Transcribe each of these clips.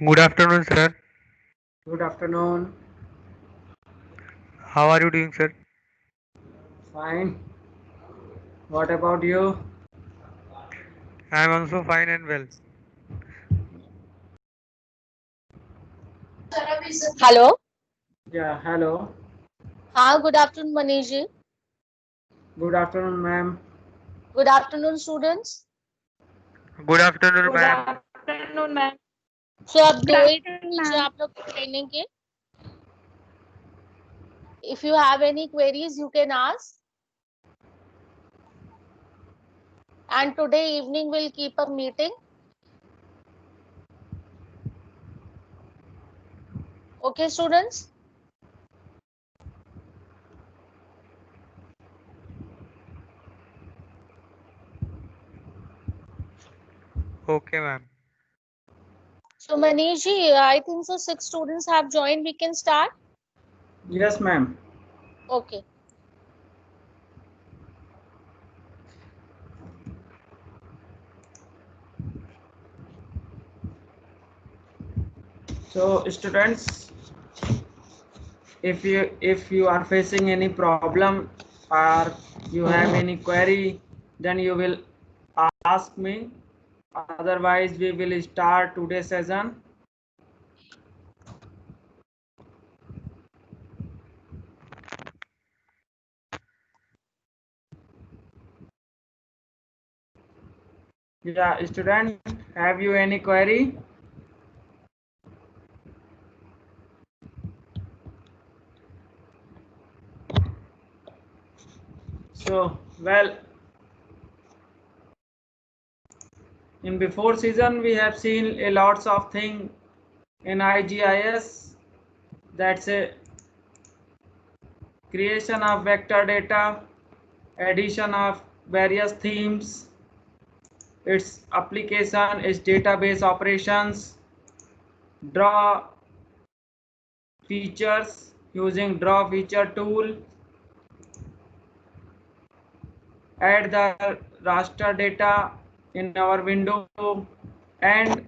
Good afternoon, sir. Good afternoon. How are you doing, sir? Fine. What about you? I am also fine and well. Hello. Yeah, hello. Good afternoon, Manish ji. Good afternoon, ma'am. Good afternoon, students. Good afternoon, Good ma'am. afternoon, ma'am. So अब Good दो ही afternoon, topics ma'am. है आप लोग को training के. If you have any queries, you can ask. And today evening we'll keep a meeting. Okay, students. Okay, ma'am. So Manish ji, I think so 6 students have joined. We can start. Yes, ma'am. Okay. So, students, if you are facing any problem or you have any query, then you will ask me. Otherwise, we will start today's session. Yeah, student, have you any query? So, well, in before season we have seen a lots of thing in IGIS. That's a creation of vector data, addition of various themes, its application is database operations, draw features using draw feature tool, add the raster data in our window, and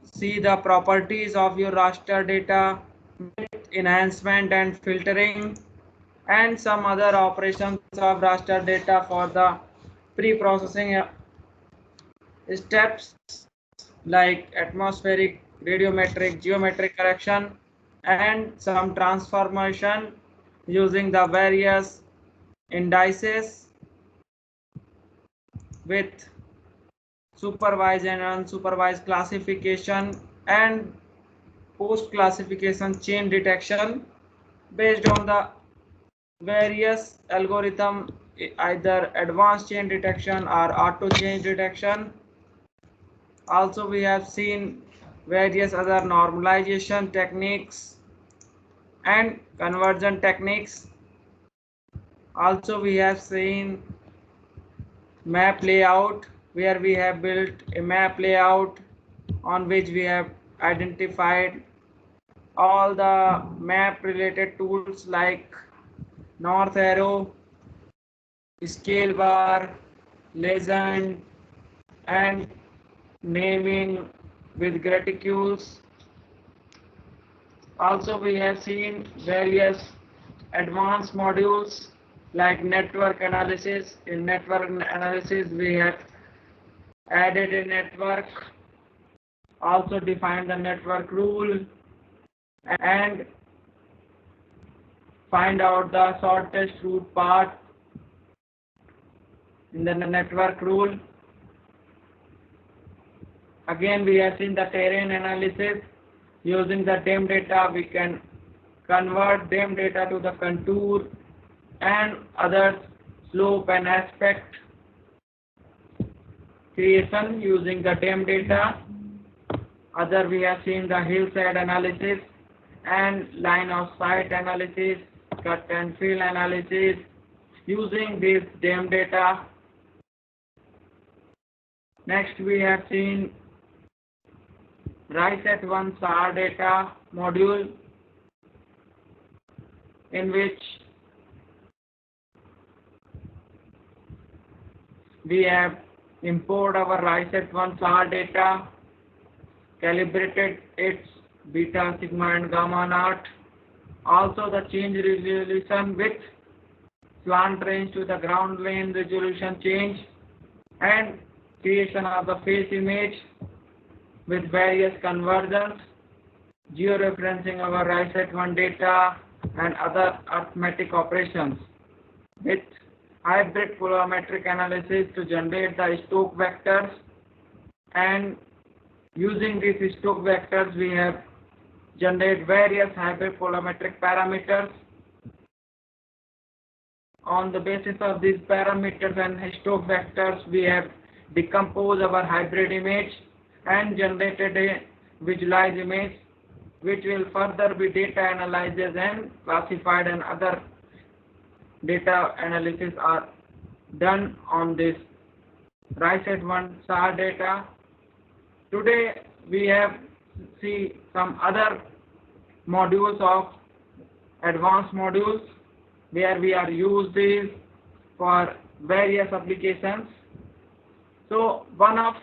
see the properties of your raster data with enhancement and filtering, and some other operations of raster data for the pre-processing steps like atmospheric, radiometric, geometric correction, and some transformation using the various indices with supervised and unsupervised classification and post classification chain detection based on the various algorithm, either advanced chain detection or auto chain detection. Also, we have seen various other normalization techniques and conversion techniques. Also, we have seen map layout, where we have built a map layout on which we have identified all the map related tools like north arrow, scale bar, legend, and naming with graticules. Also, we have seen various advanced modules like network analysis. In network analysis, we have added a network, also defined the network rule, and find out the shortest route path in the network rule. Again, we have seen the terrain analysis. Using the DEM data, we can convert DEM data to the contour and other slope and aspect creation using the DEM data. Other, we have seen the hillside analysis and line of sight analysis, cut and fill analysis using this DEM data. Next, we have seen RISE-at-1 SAR data module, in which we have import our RISE-at-1 SAR data calibrated its beta, sigma and gamma naught. Also the change resolution with slant range to the ground plane resolution change, and creation of the face image with various conversions, georeferencing our RISET1 data and other arithmetic operations with hybrid polarimetric analysis to generate the Stokes vectors, and using these Stokes vectors we have generate various hybrid polarimetric parameters. On the basis of these parameters and Stokes vectors, we have decomposed our hybrid image and generated a visualized image, which will further be data analyzed and classified, and other data analysis are done on this RISET1 SAR data. Today we have see some other modules of advanced modules where we are used these for various applications. So one of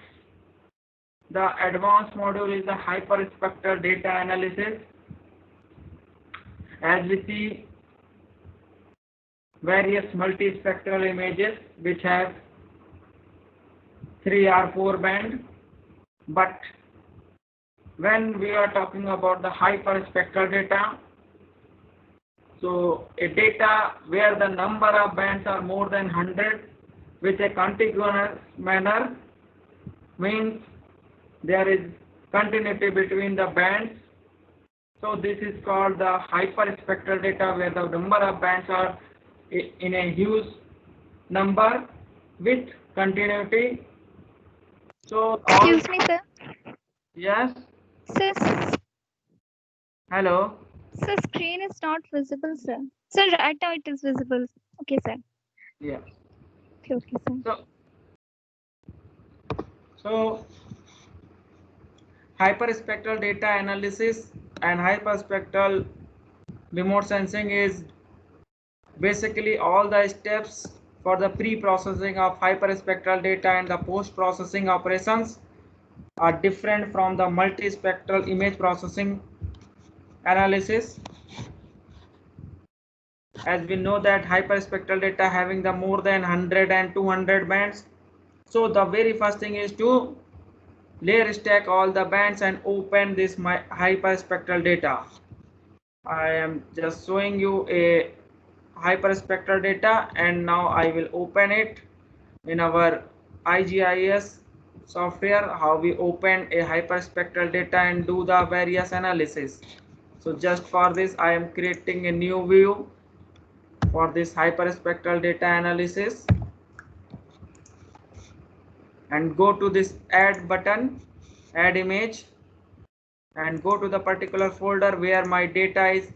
the advanced module is the hyperspectral data analysis. As we see various multispectral images which have 3 or 4 band, but when we are talking about the hyperspectral data, so a data where the number of bands are more than 100 with a contiguous manner means there is continuity between the bands. So this is called the hyperspectral data, where the number of bands are in a huge number with continuity. So Excuse me, sir. yes. Sir, Hello. sir, screen is not visible, sir. Sir, right now it is visible. Okay, sir. Yeah. Okay, sir. So hyperspectral data analysis and hyperspectral remote sensing is basically all the steps for the pre-processing of hyperspectral data, and the post-processing operations are different from the multispectral image processing analysis. As we know that hyperspectral data having the more than 100 and 200 bands. So the very first thing is to layer stack all the bands and open this my hyperspectral data. I am just showing you a hyperspectral data, and now I will open it in our IGIS software, how we open a hyperspectral data and do the various analysis. So just for this I am creating a new view for this hyperspectral data analysis, and go to this add button, add image, and go to the particular folder where my data is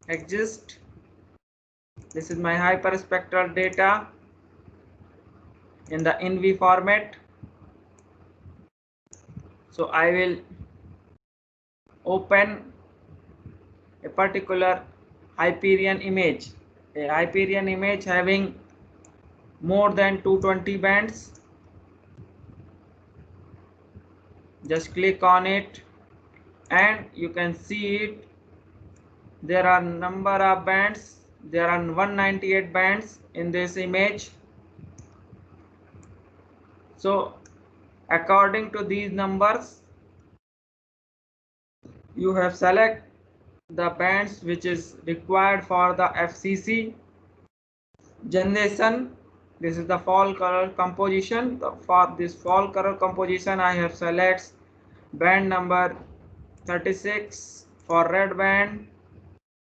exist. This is my hyperspectral data in the NV format. So I will open a particular Hyperion image, a Hyperion image having more than 220 bands. Just click on it and you can see it. There are number of bands. There are 198 bands in this image. So according to these numbers, you have select the bands which is required for the FCC generation. This is the fall color composition. For this fall color composition I have select band number 36 for red band,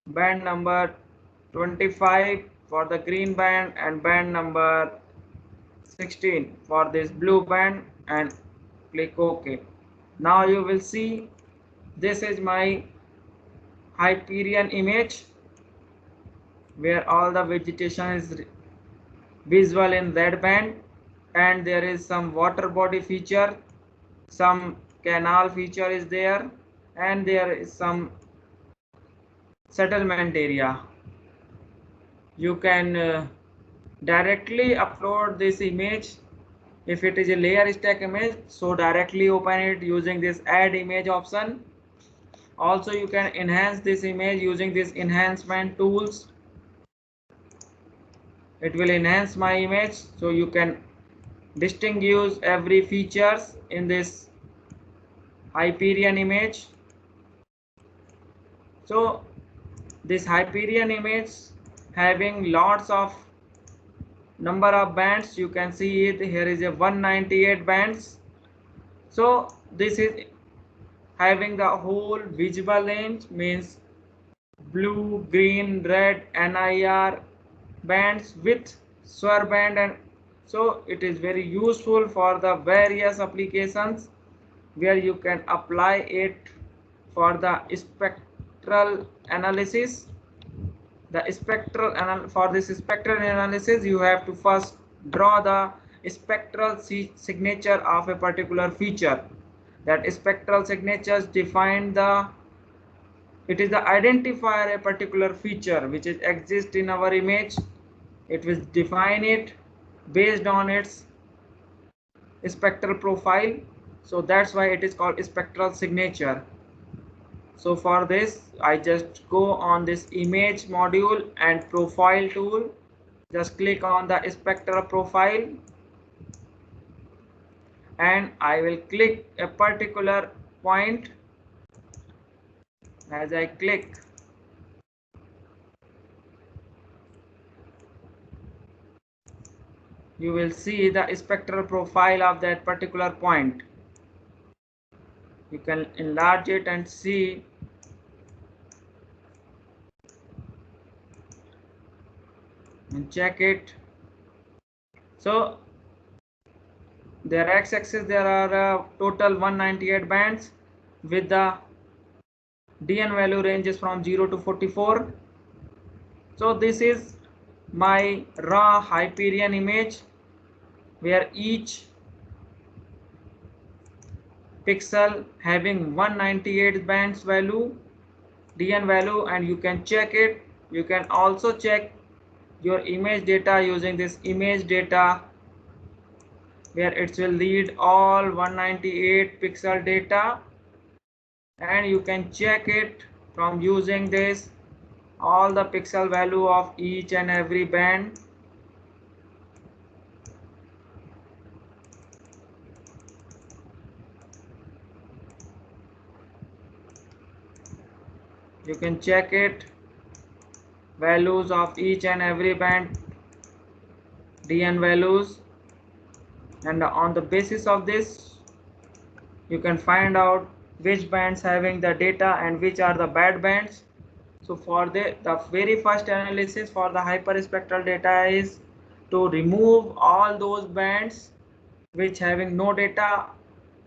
band number 25 for the green band, and band number 16 for this blue band, and click OK. Now you will see this is my Hyperion image where all the vegetation is visible in red band, and there is some water body feature, some canal feature is there, and there is some settlement area. You can directly upload this image If it is a layer stack image, so directly open it using this add image option. Also you can enhance this image using this enhancement tools. It will enhance my image, so you can distinguish every features in this Hyperion image. So this Hyperion image having lots of number of bands. You can see it here is a 198 bands. So this is having the whole visible range, means blue, green, red, NIR bands with SWR band, and so it is very useful for the various applications where you can apply it for the spectral analysis. For this spectral analysis, you have to first draw the spectral signature of a particular feature. That spectral signatures define the, it is the identifier a particular feature which is exist in our image. It will define it based on its spectral profile. So that's why it is called spectral signature. So for this, I just go on this image module and profile tool. Just click on the spectral profile and I will click a particular point. As I click, you will see the spectral profile of that particular point. You can enlarge it and see and check it. So their x-axis, there are total 198 bands with the DN value ranges from 0 to 44. So this is my raw Hyperion image where each pixel having 198 bands value, DN value, and you can check it. You can also check your image data using this image data where it will read all 198 pixel data, and you can check it from using this all the pixel value of each and every band. You can check it values of each and every band, DN values, and on the basis of this you can find out which bands having the data and which are the bad bands. So for the very first analysis for the hyperspectral data is to remove all those bands which having no data,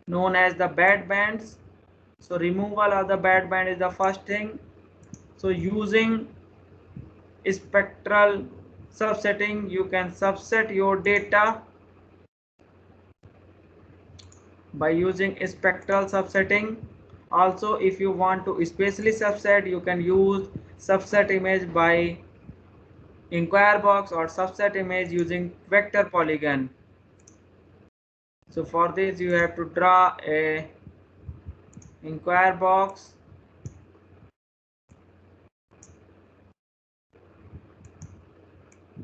known as the bad bands. So removal of the bad band is the first thing. So using spectral subsetting, you can subset your data by using spectral subsetting. Also, if you want to spatially subset, you can use subset image by inquire box or subset image using vector polygon. So for this you have to draw a inquire box.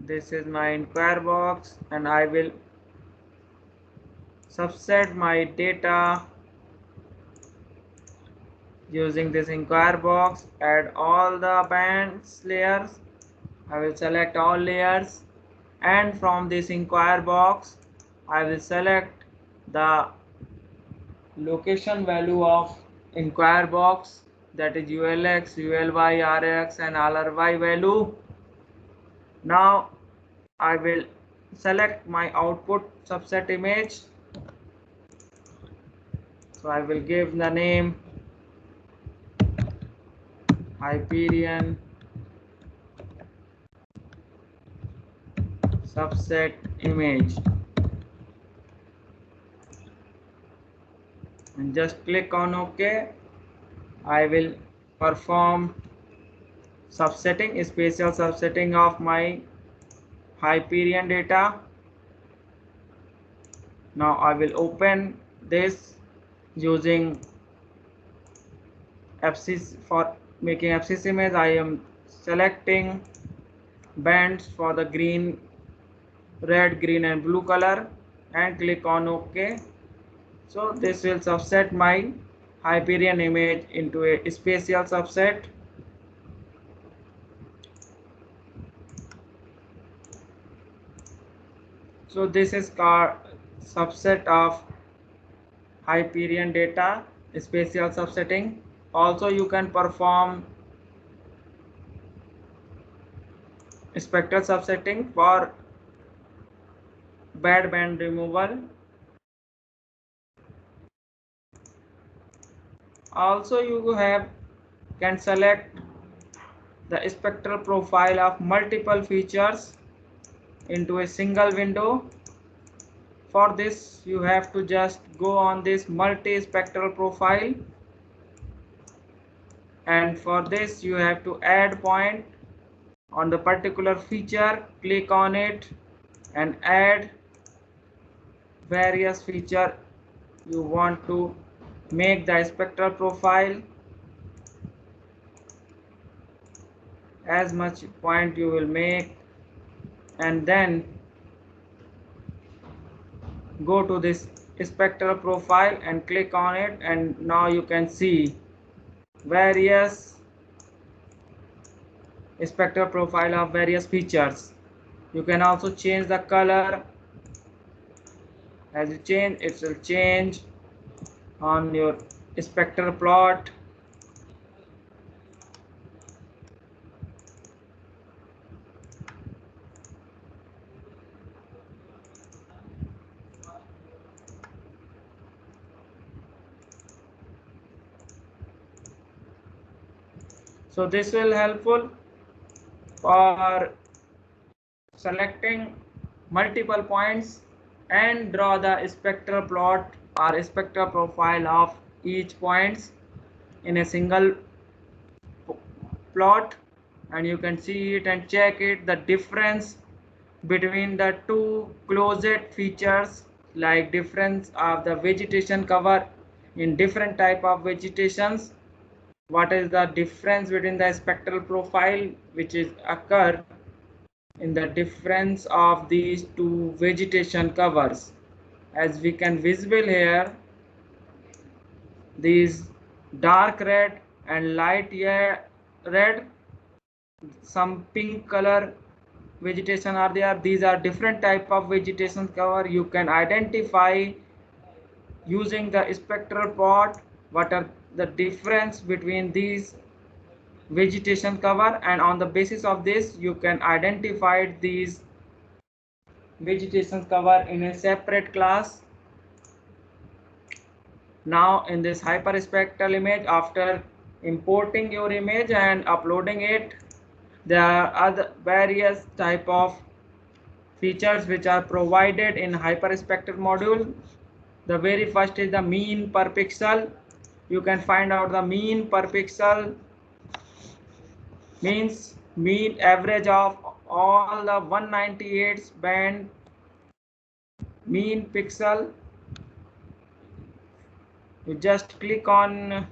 This is my inquire box and I will subset my data using this inquire box. Add all the bands layers. I will select all layers, and from this inquire box I will select the location value of inquire box, that is ULX, ULY, RX and RY value. Now I will select my output subset image. So I will give the name Hyperion subset image and just click on OK. I will perform subsetting, spatial subsetting of my Hyperion data. Now I will open this using abscissa. For making abscissa image, I am selecting bands for the green, red, green and blue color and click on OK. So this will subset my Hyperion image into a spatial subset. So this is called subset of Hyperion data, spatial subsetting. Also you can perform spectral subsetting for bad band removal. Also you can select the spectral profile of multiple features into a single window. For this you have to just go on this multi-spectral profile, and for this you have to add point on the particular feature, click on it and add various feature you want to make the spectral profile. As much point you will make, and then go to this spectral profile and click on it, and now you can see various spectral profile of various features. You can also change the color. As you change, it will change on your spectral plot. So this will helpful for selecting multiple points and draw the spectral plot or spectral profile of each points in a single plot, and you can see it and check it, the difference between the two closest features, like difference of the vegetation cover in different type of vegetations. What is the difference between the spectral profile which is occur in the difference of these two vegetation covers? As we can visible here, these dark red and light red, some pink color vegetation are there. These are different type of vegetation cover. You can identify using the spectral plot what are the difference between these vegetation cover, and on the basis of this you can identify these vegetation cover in a separate class. Now in this hyperspectral image, after importing your image and uploading it, there are other various type of features which are provided in hyperspectral module. The very first is the mean per pixel. You can find out the mean per pixel, means mean average of all the 198 band mean pixel. You just click on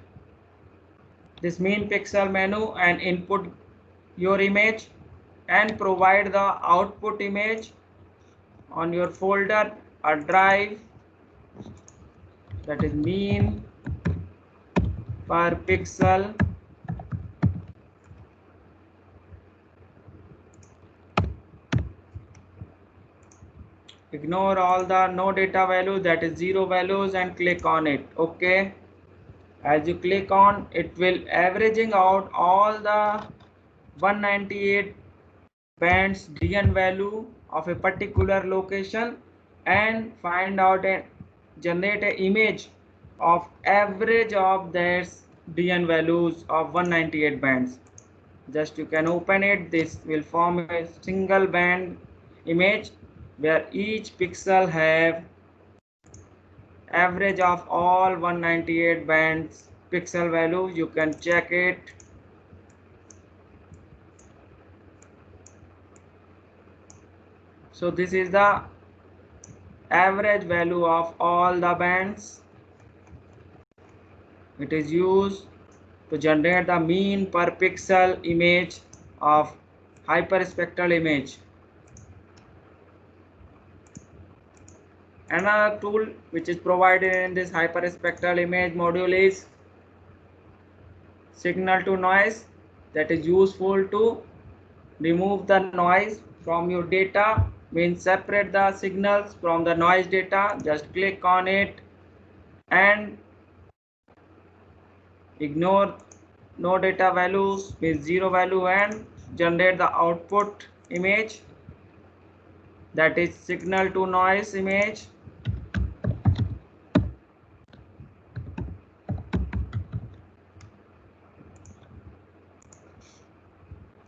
this mean pixel menu and input your image and provide the output image on your folder or drive, that is mean per pixel. Ignore all the no data values, that is 0 values, and click on it. Okay. As you click on, it will averaging out all the 198 bands DN value of a particular location and find out and generate an image of average of their DN values of 198 bands. Just you can open it. This will form a single band image where each pixel have average of all 198 bands pixel value. You can check it. So this is the average value of all the bands. It is used to generate the mean per pixel image of hyperspectral image. Another tool which is provided in this hyperspectral image module is signal to noise, that is useful to remove the noise from your data, means separate the signals from the noise data. Just click on it and ignore no data values, means zero value, and generate the output image, that is signal to noise image.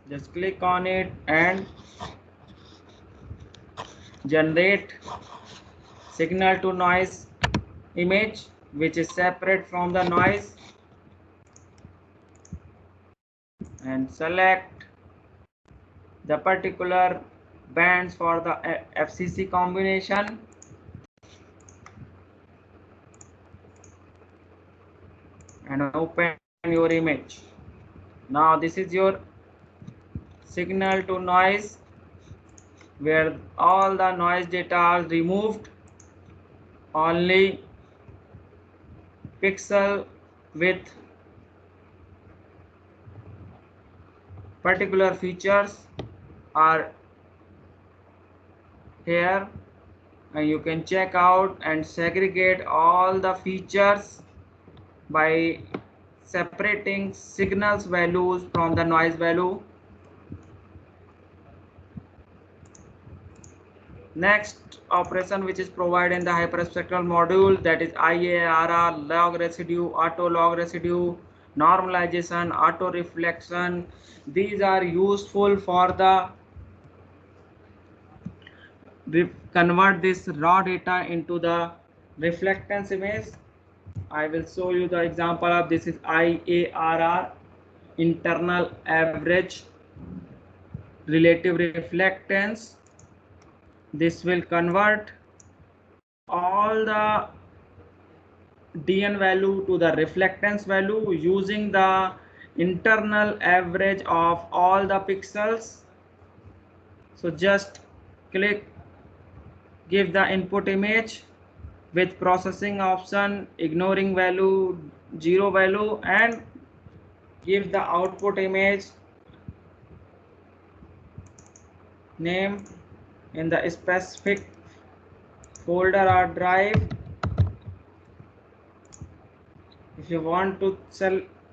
Just click on it and generate signal to noise image, which is separate from the noise, and select the particular bands for the FCC combination. And open your image. Now this is your signal to noise, where all the noise data are removed, only pixel with particular features are here, and you can check out and segregate all the features by separating signals values from the noise value. Next operation which is provided in the hyperspectral module, that is IARR, log residue, auto log residue, normalization, auto reflection. These are useful for the convert this raw data into the reflectance image. I will show you the example of this is IARR, internal average relative reflectance. This will convert all the DN value to the reflectance value using the internal average of all the pixels. So just click, give the input image with processing option, ignoring value, zero value, and give the output image name in the specific folder or drive. If you want to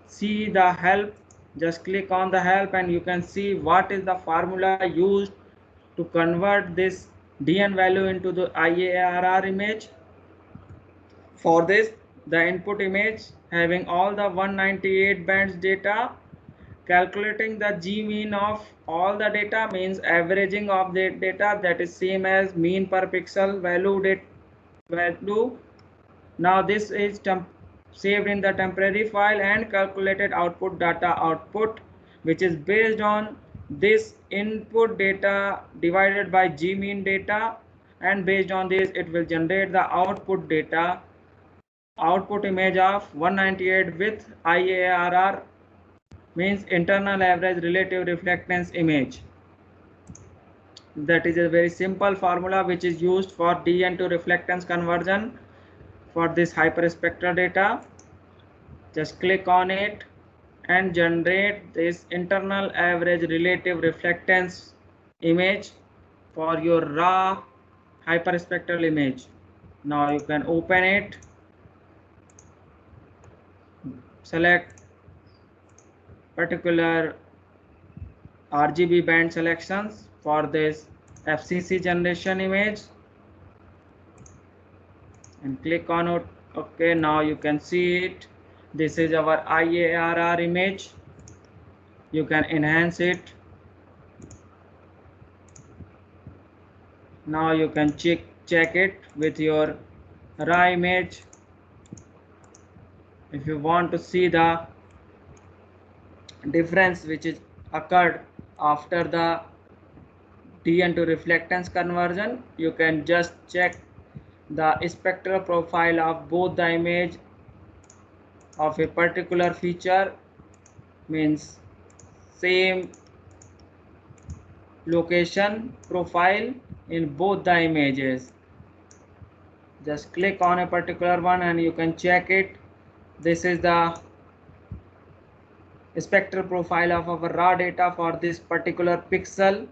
see the help, just click on the help and you can see what is the formula used to convert this DN value into the IARR image. For this, the input image having all the 198 bands data, calculating the G mean of all the data, means averaging of the data, that is same as mean per pixel value. Now this is saved in the temporary file, and calculated output data output, which is based on this input data divided by G mean data, and based on this it will generate the output data, output image of 198 with IARR, means internal average relative reflectance image. That is a very simple formula which is used for DN to reflectance conversion for this hyperspectral data. Just click on it and generate this internal average relative reflectance image for your raw hyperspectral image. Now you can open it, select particular RGB band selections for this FCC generation image and click on it. Okay, now you can see it. This is our IARR image. You can enhance it. Now you can check it with your raw image. If you want to see the difference which is occurred after the DN to reflectance conversion, you can just check the spectral profile of both the image of a particular feature, means same location profile in both the images. Just click on a particular one and you can check it. This is the spectral profile of our raw data for this particular pixel.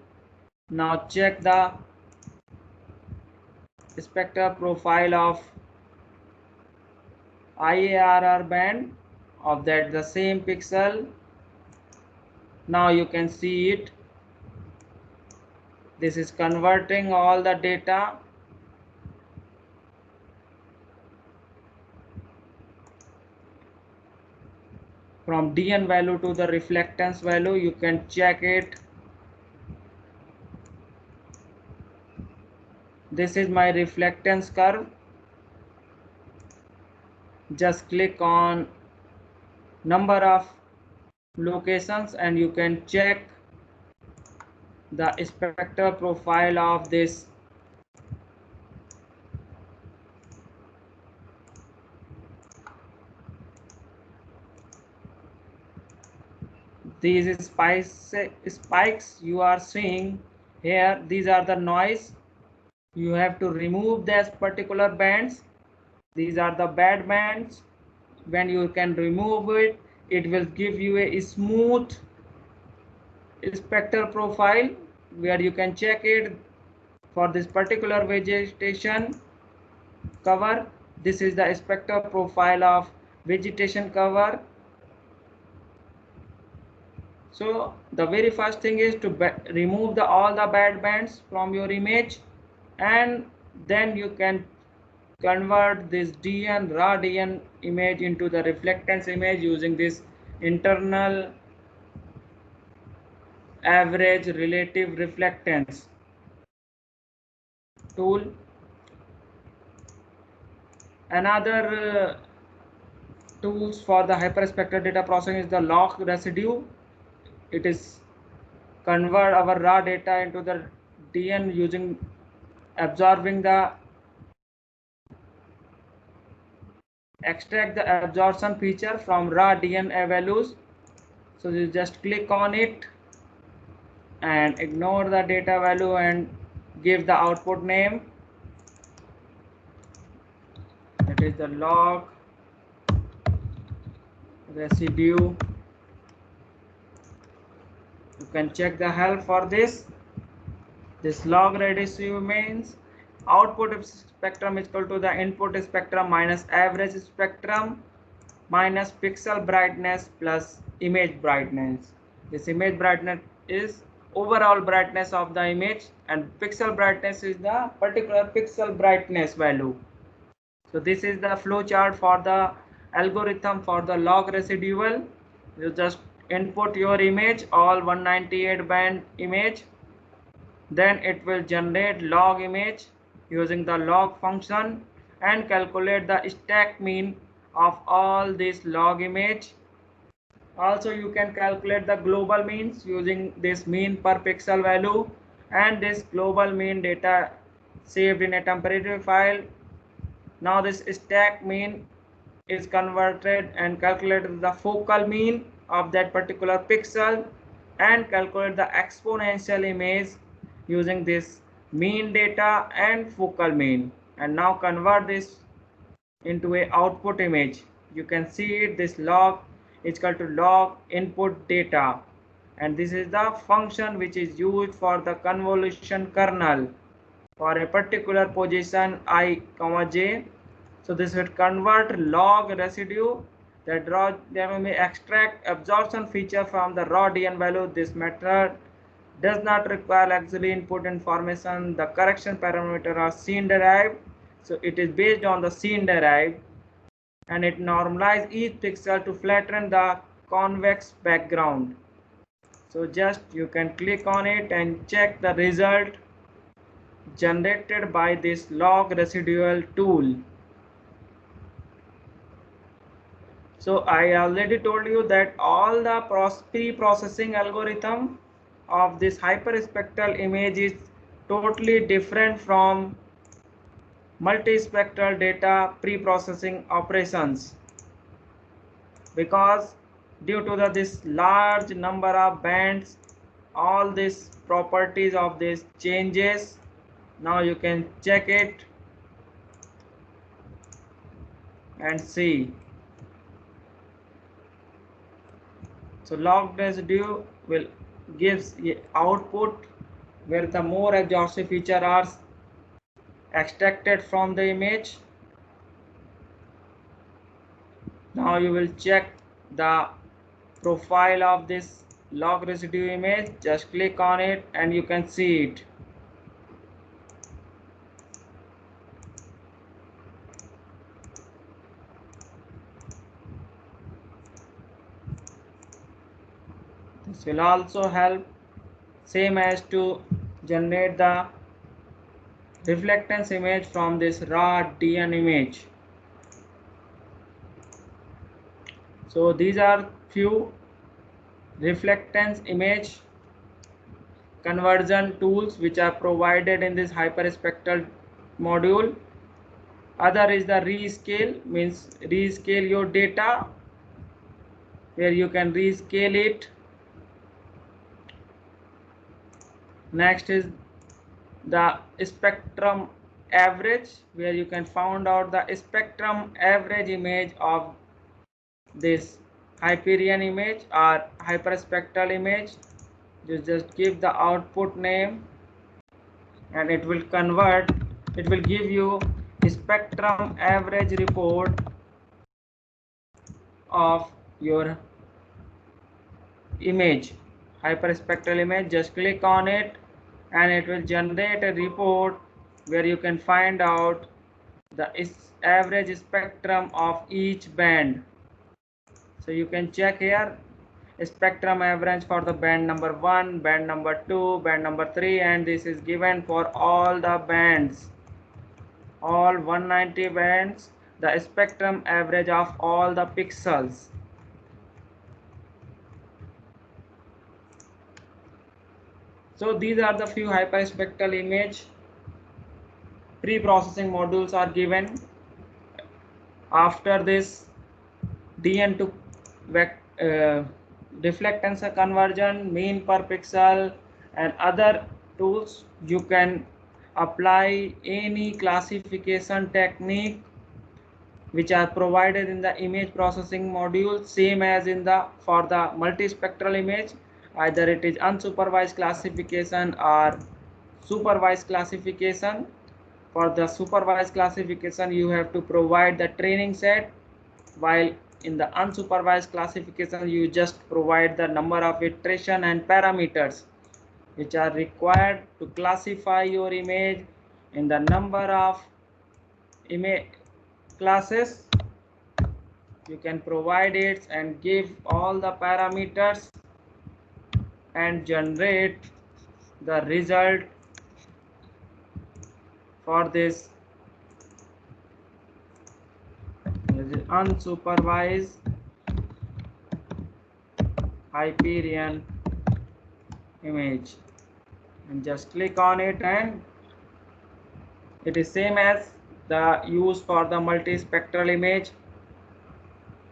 Now check the spectral profile of IARR band of that the same pixel. Now you can see it. This is converting all the data from DN value to the reflectance value. You can check it. This is my reflectance curve. Just click on number of locations and you can check the spectral profile of this these spikes you are seeing here. These are the noise. You have to remove these particular bands. These are the bad bands. When you can remove it, it will give you a smooth spectral profile where you can check it for this particular vegetation cover. This is the spectral profile of vegetation cover. So the very first thing is to remove all the bad bands from your image, and then you can convert this DN raw DN image into the reflectance image using this internal average relative reflectance tool. Another tools for the hyperspectral data processing is the log residue. It is convert our raw data into the DN using absorbing the extract the absorption feature from raw DN values. So you just click on it and ignore the data value and give the output name. That is the log residue. You can check the help for this. This log residue means output spectrum is equal to the input spectrum minus average spectrum minus pixel brightness plus image brightness. This image brightness is overall brightness of the image, and pixel brightness is the particular pixel brightness value. So this is the flow chart for the algorithm for the log residual. You just input your image, all 198 band image, then it will generate log image using the log function and calculate the stack mean of all this log image. Also you can calculate the global means using this mean per pixel value, and this global mean data saved in a temporary file. Now this stack mean is converted and calculated the focal mean of that particular pixel and calculate the exponential image using this mean data and focal mean, and now convert this into a output image. You can see it, this log is equal to log input data, and this is the function which is used for the convolution kernel for a particular position I, j. So this will convert log residue that raw may extract absorption feature from the raw DN value. This method does not require auxiliary input information. The correction parameter are scene derived. So it is based on the scene derived, and it normalizes each pixel to flatten the convex background. So just you can click on it and check the result generated by this log residual tool. So I already told you that all the pre-processing algorithm of this hyperspectral image is totally different from multispectral data pre-processing operations, because due to this large number of bands, all these properties of this changes. Now you can check it and see. So log residue will gives output where the more exhaustive feature are extracted from the image. Now you will check the profile of this log residue image. Just click on it and you can see it. This will also help same as to generate the reflectance image from this raw DN image. So these are few reflectance image conversion tools which are provided in this hyperspectral module. Other is the rescale, means rescale your data, where you can rescale it. Next is the spectrum average, where you can find out the spectrum average image of this Hyperion image or hyperspectral image. You just give the output name and it will convert, it will give you spectrum average report of your image, hyperspectral image. Just click on it and it will generate a report where you can find out the average spectrum of each band. So you can check here spectrum average for the band number 1, band number 2, band number 3, and this is given for all the bands, all 190 bands, the spectrum average of all the pixels. So these are the few hyperspectral image pre-processing modules are given. After this DN to reflectance conversion, mean per pixel, and other tools, you can apply any classification technique which are provided in the image processing module, same as in the for the multispectral image. Either it is unsupervised classification or supervised classification. For the supervised classification, you have to provide the training set, while in the unsupervised classification you just provide the number of iteration and parameters which are required to classify your image in the number of image classes. You can provide it and give all the parameters and generate the result for this unsupervised Hyperion image, and just click on it, and it is same as the use for the multispectral image,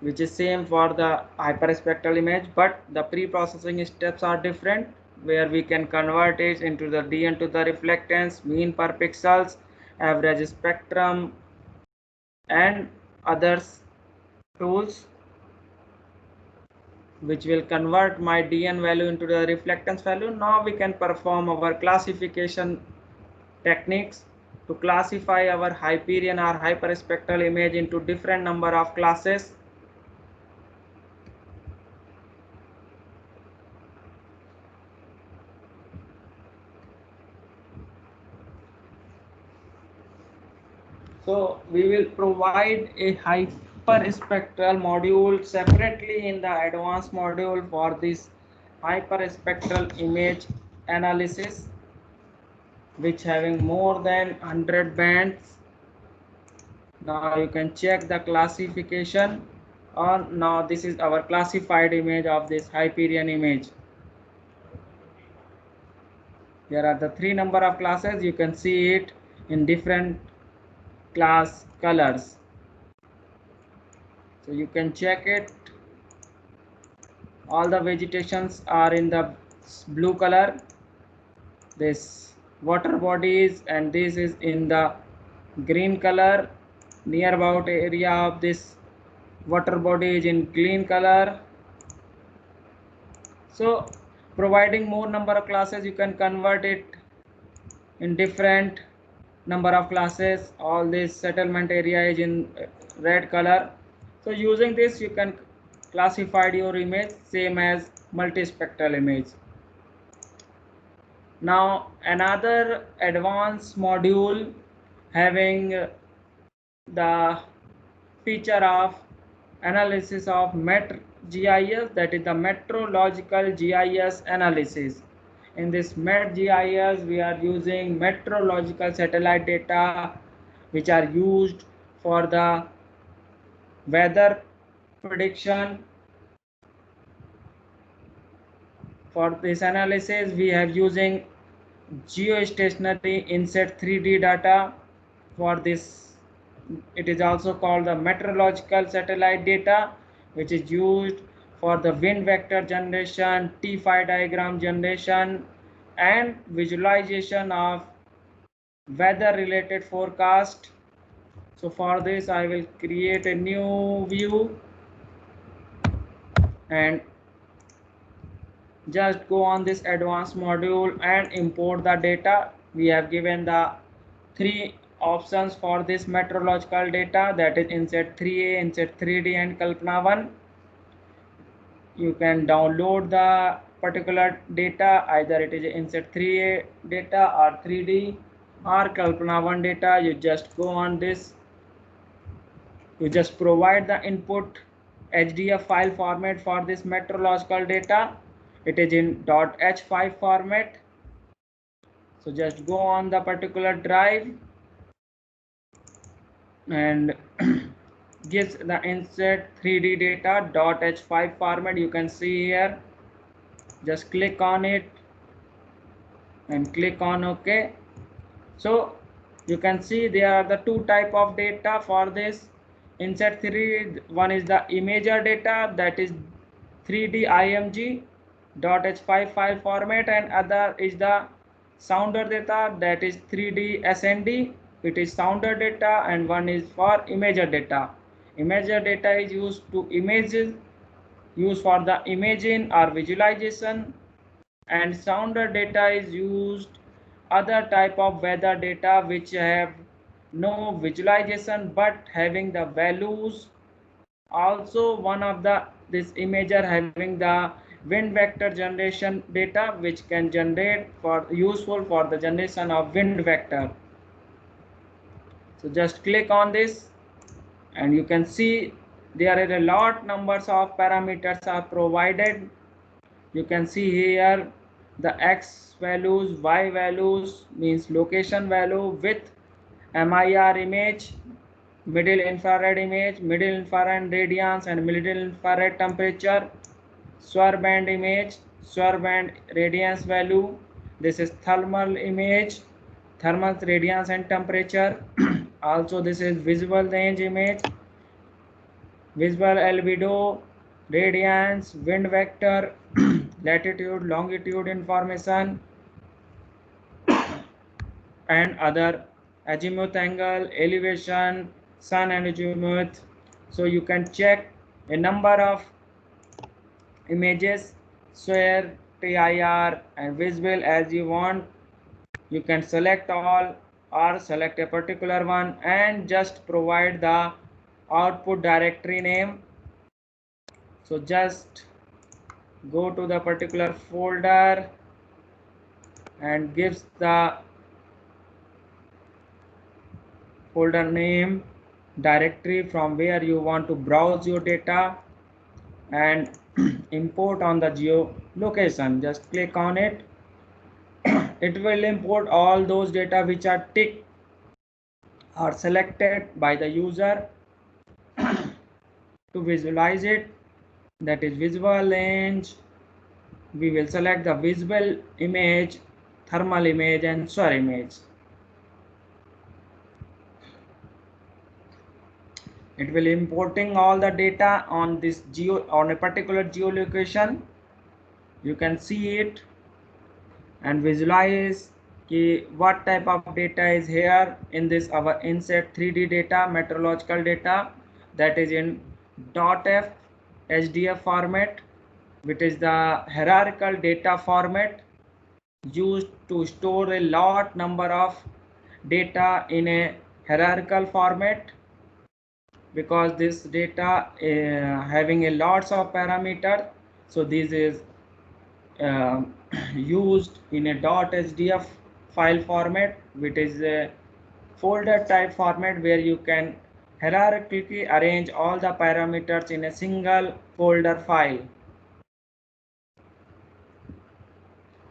which is same for the hyperspectral image, but the pre-processing steps are different, where we can convert it into the DN to the reflectance, mean per pixels, average spectrum, and others tools which will convert my DN value into the reflectance value. Now we can perform our classification techniques to classify our Hyperion or hyperspectral image into different number of classes. So we will provide a hyperspectral module separately in the advanced module for this hyperspectral image analysis, which having more than 100 bands. Now you can check the classification on. Now this is our classified image of this Hyperion image. There are the 3 number of classes. You can see it in different class colors. So you can check it. All the vegetations are in the blue color. This water bodies, and this is in the green color. Near about area of this water body is in green color. So providing more number of classes, you can convert it in different number of classes. All this settlement area is in red color. So using this you can classify your image same as multispectral image. Now another advanced module having the feature of analysis of GIS, that is the meteorological GIS analysis. In this GIS we are using meteorological satellite data which are used for the weather prediction. For this analysis we have using geostationary inset 3D data. For this it is also called the meteorological satellite data, which is used for the wind vector generation, T5 diagram generation, and visualization of weather related forecast. So for this I will create a new view and just go on this advanced module and import the data. We have given the three options for this meteorological data, that is inset 3A, inset 3D, and Kalpana 1. You can download the particular data, either it is inset 3A data or 3D or Kalpana 1 data. You just go on this, you just provide the input HDF file format for this meteorological data. It is in .h5 format. So just go on the particular drive and gives the inset 3D data .h5 format. You can see here, just click on it and click on OK. So you can see there are the two type of data for this inset 3D. One is the imager data, that is 3D IMG .h5 file format, and other is the sounder data, that is 3D SND. It is sounder data, and one is for imager data. Imager data is used to images, used for the imaging or visualization, and sounder data is used other type of weather data which have no visualization but having the values. Also one of the this imager having the wind vector generation data, which can generate for useful for the generation of wind vector. So just click on this and you can see there are a lot numbers of parameters are provided. You can see here the X values, Y values means location value, with MIR image, middle infrared image, middle infrared radiance and middle infrared temperature, SWIR band image, SWIR band radiance value. This is thermal image, thermal radiance and temperature. Also this is visible range image, visible albedo, radiance, wind vector, latitude, longitude information, and other azimuth angle, elevation, sun and azimuth. So you can check a number of images, SWIR, TIR, and visible as you want. You can select all or select a particular one and just provide the output directory name. So just go to the particular folder and gives the folder name, directory from where you want to browse your data, and import on the geolocation. Just click on it. It will import all those data which are ticked or selected by the user to visualize it, that is visible range. We will select the visible image, thermal image, and SWIR image. It will importing all the data on this on a particular geolocation. You can see it and visualize what type of data is here in this our inset 3D data, meteorological data, that is in .f HDF format, which is the hierarchical data format used to store a lot number of data in a hierarchical format, because this data having a lots of parameters. So this is uh, used in a .hdf file format, which is a folder type format where you can hierarchically arrange all the parameters in a single folder file.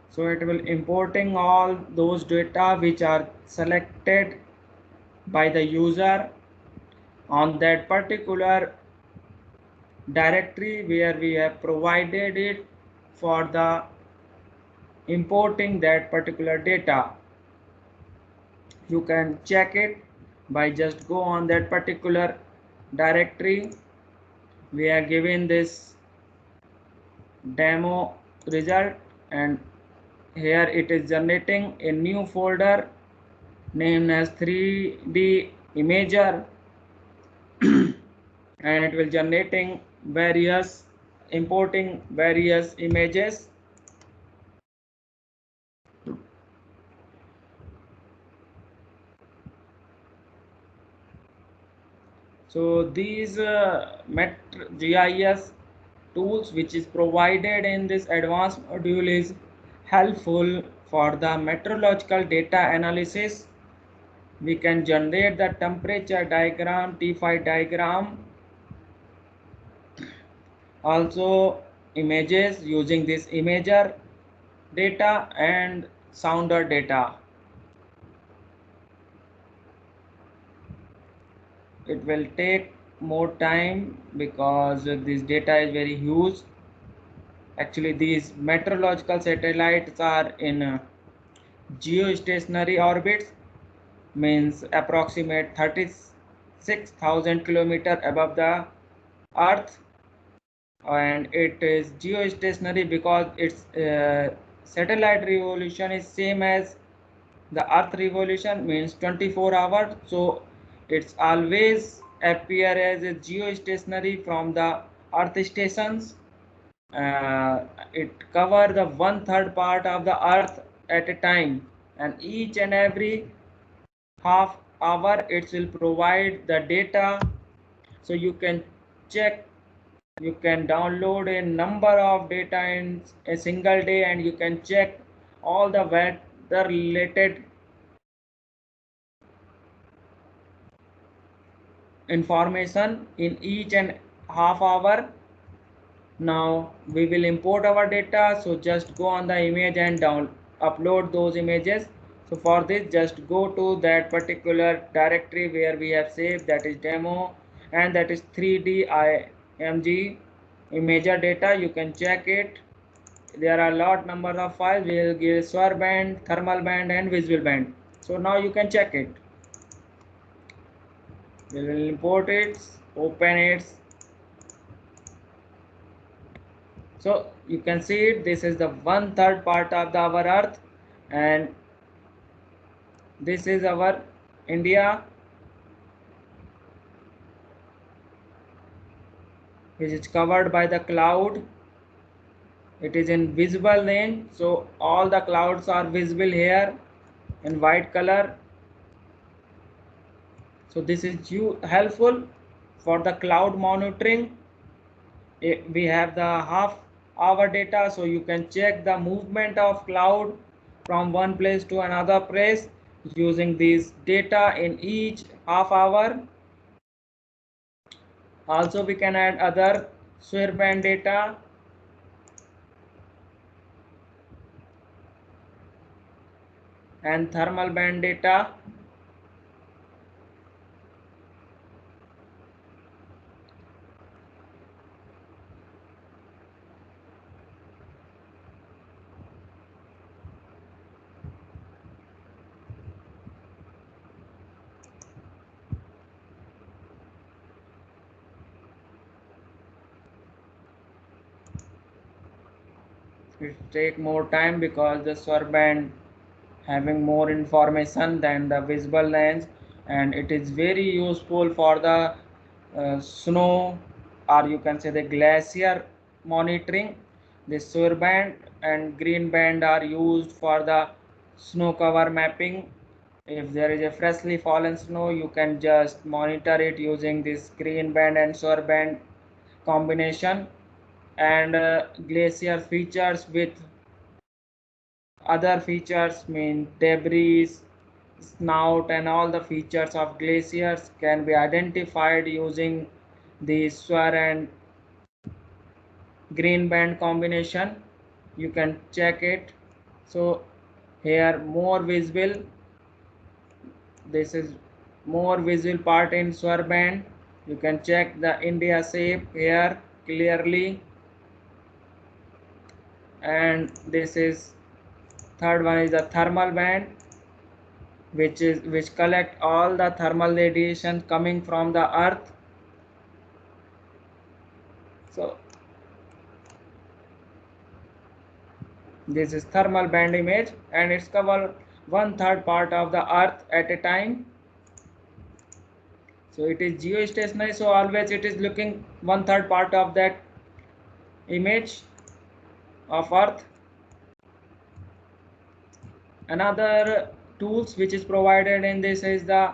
So it will importing all those data which are selected by the user on that particular directory where we have provided it for the importing that particular data. You can check it by just go on that particular directory. We are given this demo result, and here it is generating a new folder named as 3D imager and it will generating various importing various images. So these GIS tools which is provided in this advanced module is helpful for the meteorological data analysis. We can generate the temperature diagram, T5 diagram, also images using this imager data and sounder data. It will take more time because this data is very huge. Actually these meteorological satellites are in geostationary orbits, means approximate 36,000 kilometers above the earth, and it is geostationary because its satellite revolution is same as the earth revolution, means 24 hours. So it's always appear as a geostationary from the earth stations. It cover the 1/3 part of the earth at a time, and each and every half hour it will provide the data. So you can check, you can download a number of data in a single day, and you can check all the weather related information in each and half hour. Now we will import our data, so just go on the image and upload those images. So for this, just go to that particular directory where we have saved, that is demo, and that is 3D img imager data. You can check it. There are a lot number of files. We will give SWIR band, thermal band, and visual band. So now you can check it. We will import it, open it. So you can see it, this is the 1/3 part of our earth, and this is our India, which is covered by the cloud. It is in visible lane, so all the clouds are visible here in white color. So this is helpful for the cloud monitoring. We have the half hour data, so you can check the movement of cloud from one place to another place using these data in each half hour. Also we can add other SWIR band data, and thermal band data. it take more time because the SWIR band having more information than the visible lens, and it is very useful for the snow, or you can say the glacier monitoring. The SWIR band and green band are used for the snow cover mapping. If there is a freshly fallen snow, you can just monitor it using this green band and SWIR band combination. And glacier features with other features mean debris, snout, and all the features of glaciers can be identified using the SWIR and green band combination. You can check it. So here more visible, this is more visible part in SWIR band. You can check the India shape here clearly, and this is third one is the thermal band, which collect all the thermal radiation coming from the earth. So this is thermal band image, and it's cover 1/3 part of the earth at a time. So it is geostationary, so always it is looking 1/3 part of that image of earth. Another tools which is provided in this is the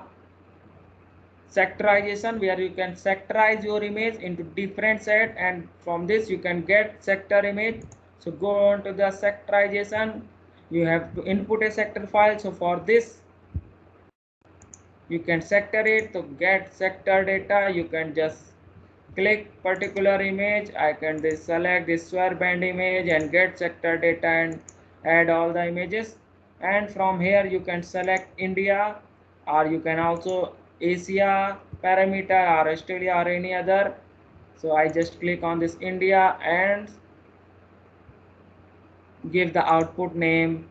sectorization, where you can sectorize your image into different set, and from this you can get sector image. So go on to the sectorization, you have to input a sector file. So for this you can sector it. To get sector data, you can just click particular image. I can select this SWIR band image and get sector data and add all the images. And from here you can select India, or you can also Asia parameter, or Australia, or any other. So I just click on this India and give the output name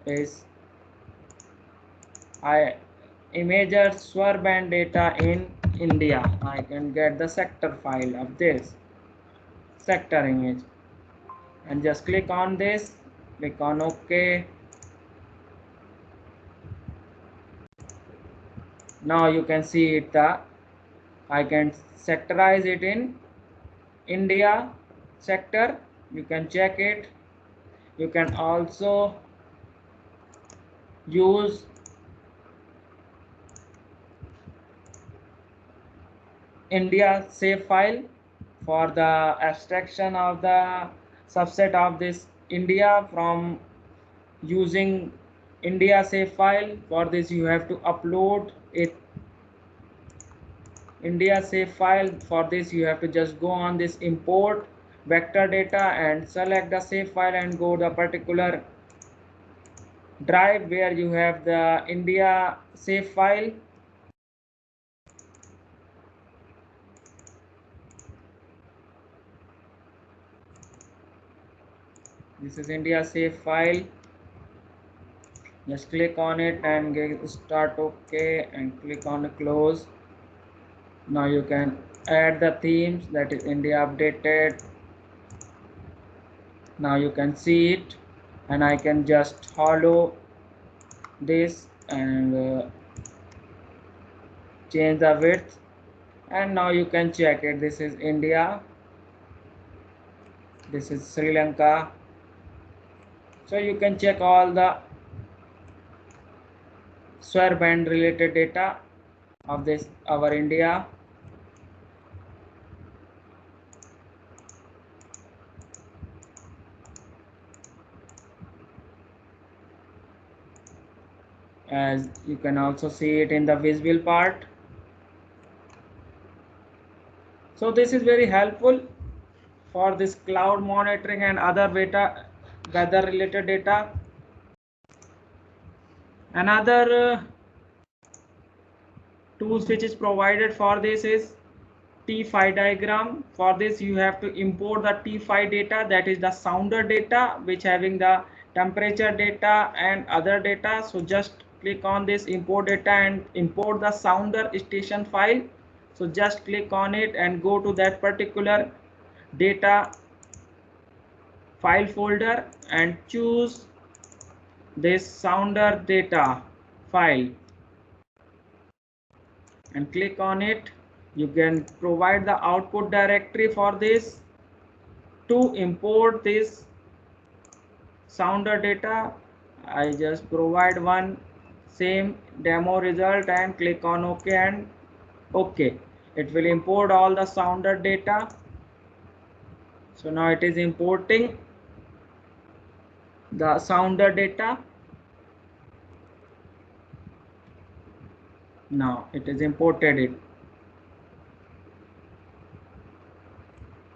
is imager SWIR band data in India. I can get the sector file of this sector image, and just click on this, click on OK. Now you can see it, I can sectorize it in India sector. You can check it. You can also use India shape file for the abstraction of the subset of this India from using India shape file. For this you have to upload it India shape file. For this you have to just go on this import vector data and select the shape file and go the particular drive where you have the India shape file. This is India shape file. Just click on it and get start OK and click on close. Now you can add the themes, that is India updated. Now you can see it, and I can just hollow this and change the width, and now you can check it. This is India, this is Sri Lanka. So you can check all the SWIR band related data of this our India. As you can also see it in the visible part. So this is very helpful for this cloud monitoring and other weather related data. Another tools which is provided for this is T5 diagram. For this you have to import the T5 data, that is the sounder data, which having the temperature data and other data. So just click on this import data and import the sounder station file. So just click on it and go to that particular data file folder and choose this sounder data file and click on it. You can provide the output directory for this. To import this sounder data, I just provide one same demo result and click on OK and OK. It will import all the sounder data. So now it is importing the sounder data. Now it is imported it.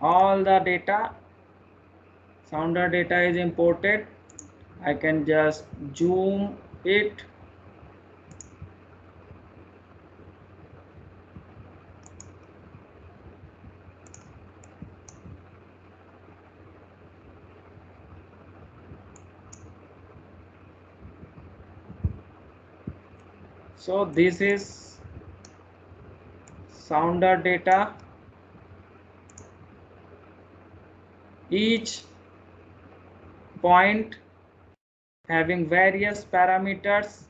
All the data, sounder data is imported. I can just zoom it. So this is sounder data. Each point having various parameters.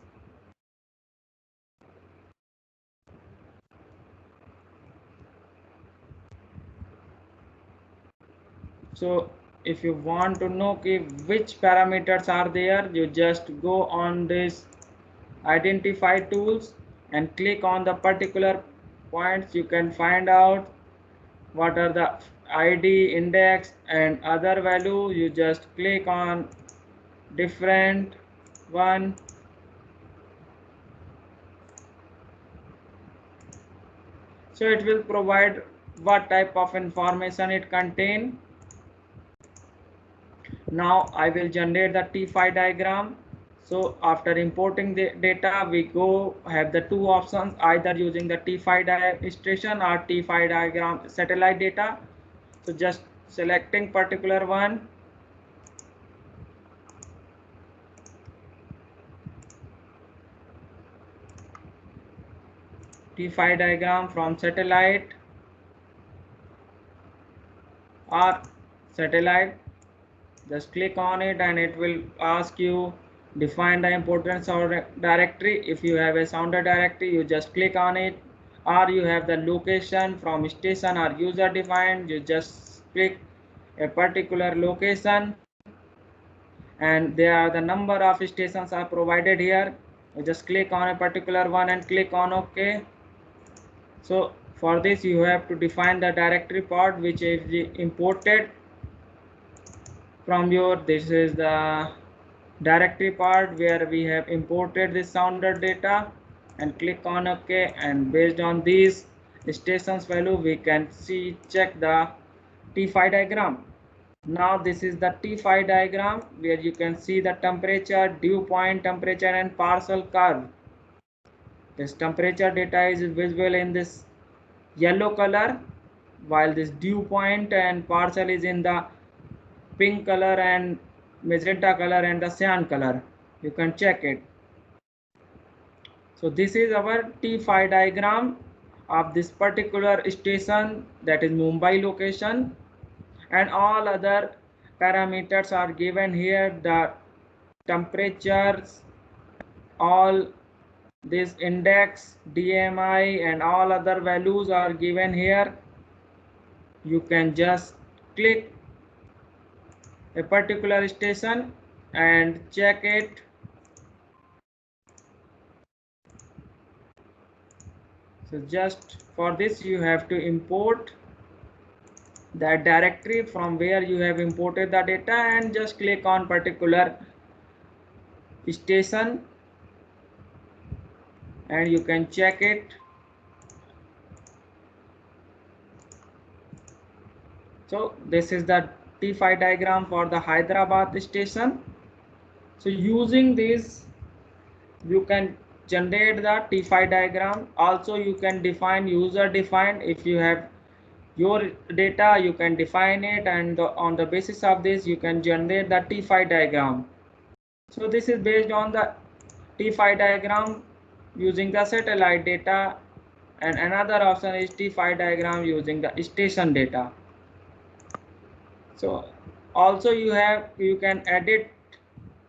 So if you want to know which parameters are there, you just go on this identify tools and click on the particular points. You can find out what are the ID, index and other value. You just click on different one. So it will provide what type of information it contain. Now I will generate the T5 diagram. So after importing the data, we go have the two options, either using the T5 station or T5 diagram satellite data. So just selecting particular one. T5 diagram from satellite or satellite. Just click on it and it will ask you define the important sounder directory. If you have a sounder directory, you just click on it, or you have the location from station or user defined, you just click a particular location, and there are the number of stations are provided here. You just click on a particular one and click on OK. So for this you have to define the directory part which is imported from your, this is the directory part where we have imported this sounder data, and click on OK, and based on these stations value we can see check the T5 diagram. Now this is the T5 diagram where you can see the temperature, dew point temperature and parcel curve. This temperature data is visible in this yellow color, while this dew point and parcel is in the pink color and magenta color and the cyan color. You can check it. So this is our T5 diagram of this particular station, that is Mumbai location, and all other parameters are given here. The temperatures, all this index, DMI and all other values are given here. You can just click a particular station and check it. So just for this you have to import that directory from where you have imported the data, and just click on particular station and you can check it. So this is the T5 diagram for the Hyderabad station. So using this you can generate the T5 diagram. Also you can define user defined. If you have your data, you can define it, and on the basis of this you can generate the T5 diagram. So this is based on the T5 diagram using the satellite data, and another option is T5 diagram using the station data. So Also you can edit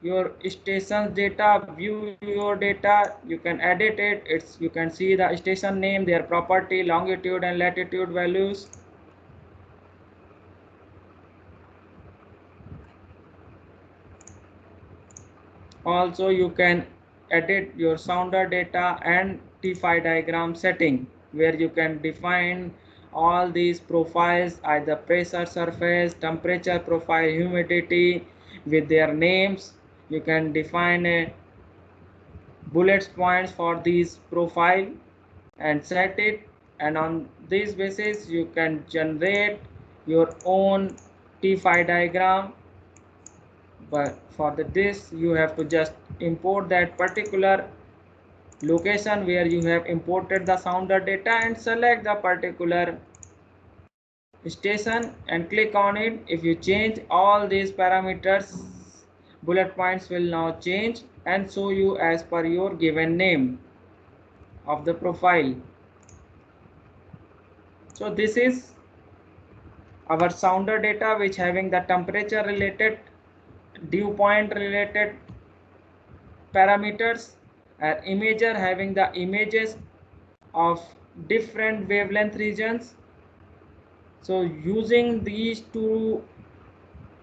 your station's data, view your data, you can edit it. You can see the station name, their property, longitude and latitude values. Also you can edit your sounder data and T5 diagram setting, where you can define all these profiles, either pressure, surface, temperature profile, humidity, with their names. You can define a bullet points for these profile and set it, and on this basis you can generate your own T5 diagram. But for this you have to just import that particular location where you have imported the sounder data and select the particular station and click on it. If you change all these parameters, bullet points will now change and show you as per your given name of the profile. So this is our sounder data, which having the temperature related, dew point related parameters, and imager having the images of different wavelength regions. So using these two,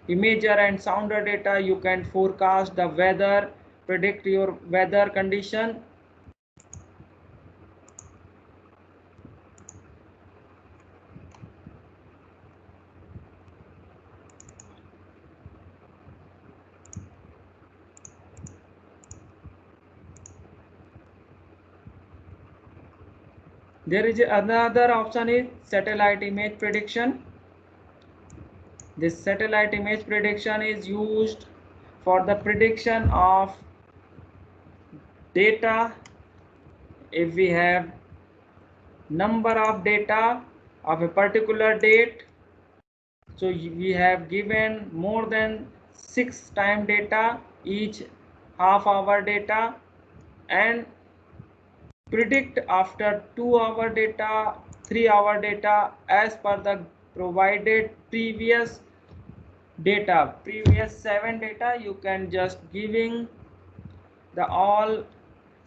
imager and sounder data, you can forecast the weather, predict your weather condition. There is another option is satellite image prediction. This satellite image prediction is used for the prediction of data. If we have number of data of a particular date, so we have given more than 6 time data, each half hour data, and predict after 2-hour data, 3-hour data as per the provided previous data, previous 7 data. You can just giving the all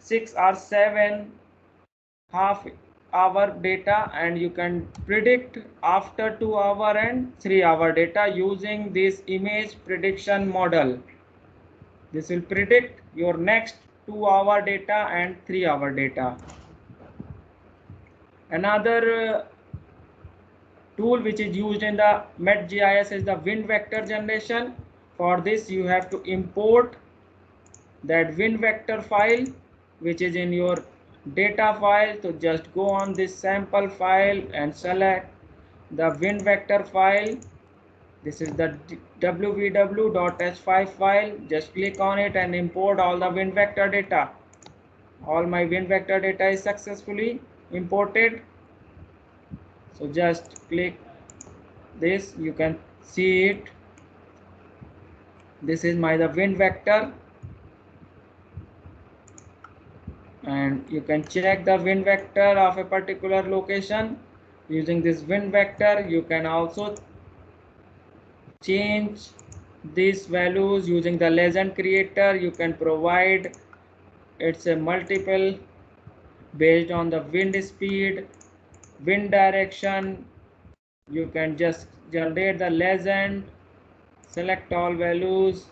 6 or 7 half hour data, and you can predict after 2-hour and 3-hour data using this image prediction model. This will predict your next 2-hour data and 3-hour data. Another tool which is used in the MEtGIS is the wind vector generation. For this you have to import that wind vector file which is in your data file. So just go on this sample file and select the wind vector file. This is the www.h5 file. Just click on it and import all the wind vector data. All my wind vector data is successfully imported. So just click this, you can see it. This is the wind vector, and you can check the wind vector of a particular location. Using this wind vector you can also change these values using the legend creator. You can provide it's a multiple based on the wind speed, wind direction. You can just generate the legend, select all values,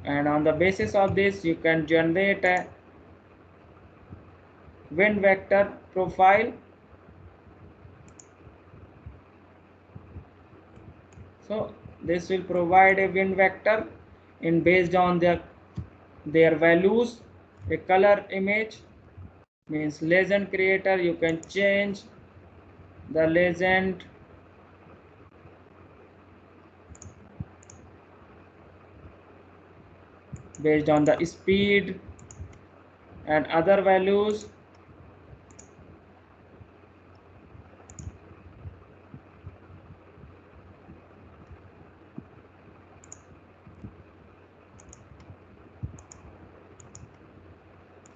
and on the basis of this you can generate a wind vector profile. So this will provide a wind vector in based on their values. A color image means legend creator, you can change the legend based on the speed and other values.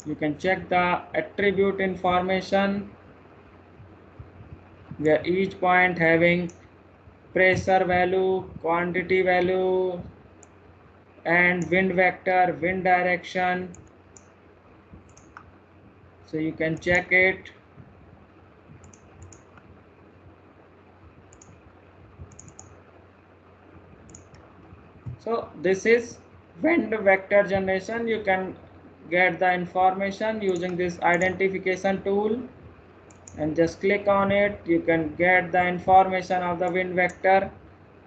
You can check the attribute information where each point having pressure value, quantity value, and wind vector, wind direction. So you can check it. So this is wind vector generation. You can get the information using this identification tool, and just click on it. You can get the information of the wind vector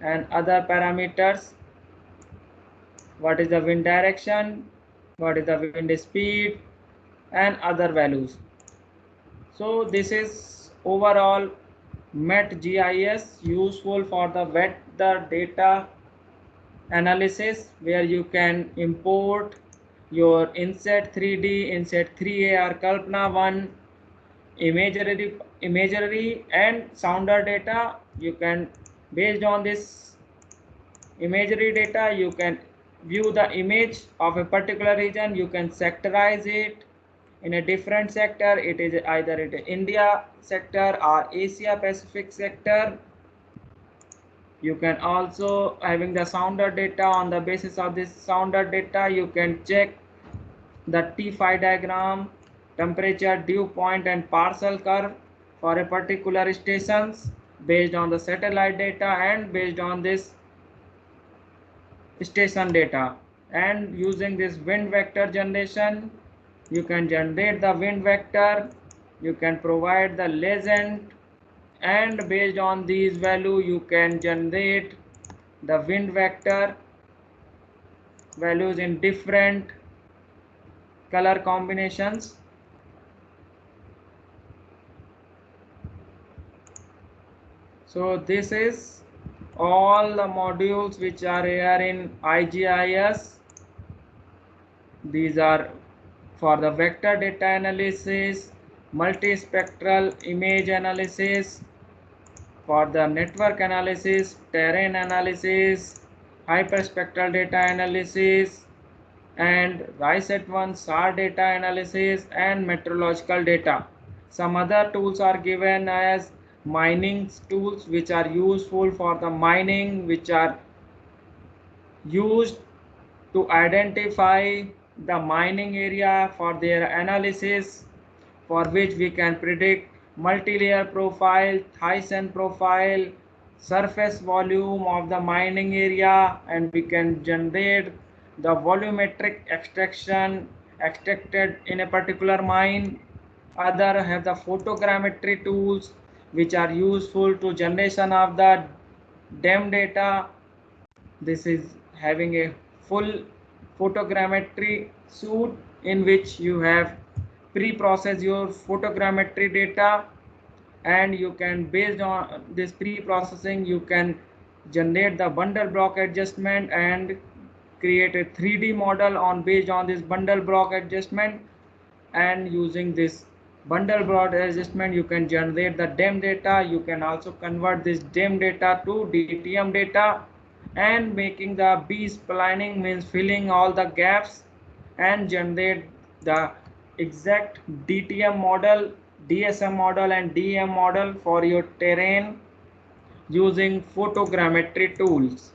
and other parameters. What is the wind direction, what is the wind speed, and other values. So this is overall MET-GIS, useful for the weather data analysis, where you can import your Inset 3D, Inset 3A or Kalpana 1 imagery and sounder data. You can, based on this imagery data, you can view the image of a particular region. You can sectorize it in a different sector. It is either it is India sector or Asia Pacific sector. You can also, having the sounder data, on the basis of this sounder data you can check the T5 diagram, temperature, dew point and parcel curve for a particular stations based on the satellite data and based on this station data. And using this wind vector generation, you can generate the wind vector, you can provide the legend, and based on these value you can generate the wind vector values in different color combinations. So this is all the modules which are here in IGIS. These are for the vector data analysis, multispectral image analysis, for the network analysis, terrain analysis, hyperspectral data analysis, and RISE-1 SAR data analysis and meteorological data. Some other tools are given as mining tools, which are useful for the mining, which are used to identify the mining area for their analysis, for which we can predict multi-layer profile, Thyssen profile, surface volume of the mining area, and we can generate the volumetric extraction extracted in a particular mine. Other have the photogrammetry tools, which are useful to generation of the DEM data. This is having a full photogrammetry suite in which you have pre-process your photogrammetry data, and you can, based on this pre-processing, you can generate the bundle block adjustment and create a 3D model on based on this bundle block adjustment. And using this bundle block adjustment you can generate the DEM data. You can also convert this DEM data to DTM data, and making the B-splining means filling all the gaps, and generate the exact DTM model, DSM model and DM model for your terrain using photogrammetry tools.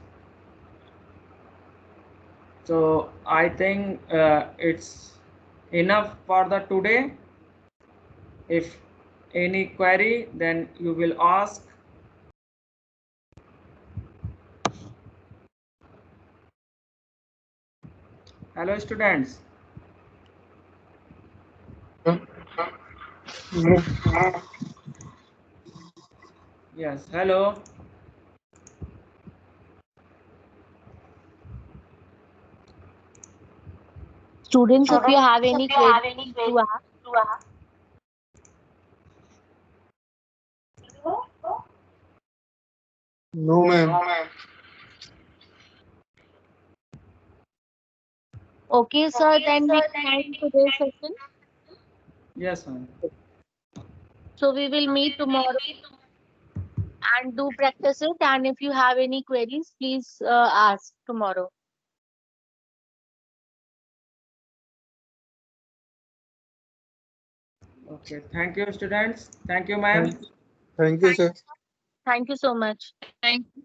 So I think it's enough for the today. If any query, then you will ask. Hello students. Yes, hello. Students, if you have any queries to ask. No, ma'am. Okay, sir, then we can end today's session. Yes, ma'am. So we will meet tomorrow and do practice it. And if you have any queries, please ask tomorrow. Okay, thank you students. Thank you, ma'am. Thank you, sir. Thank you so much. Thank you.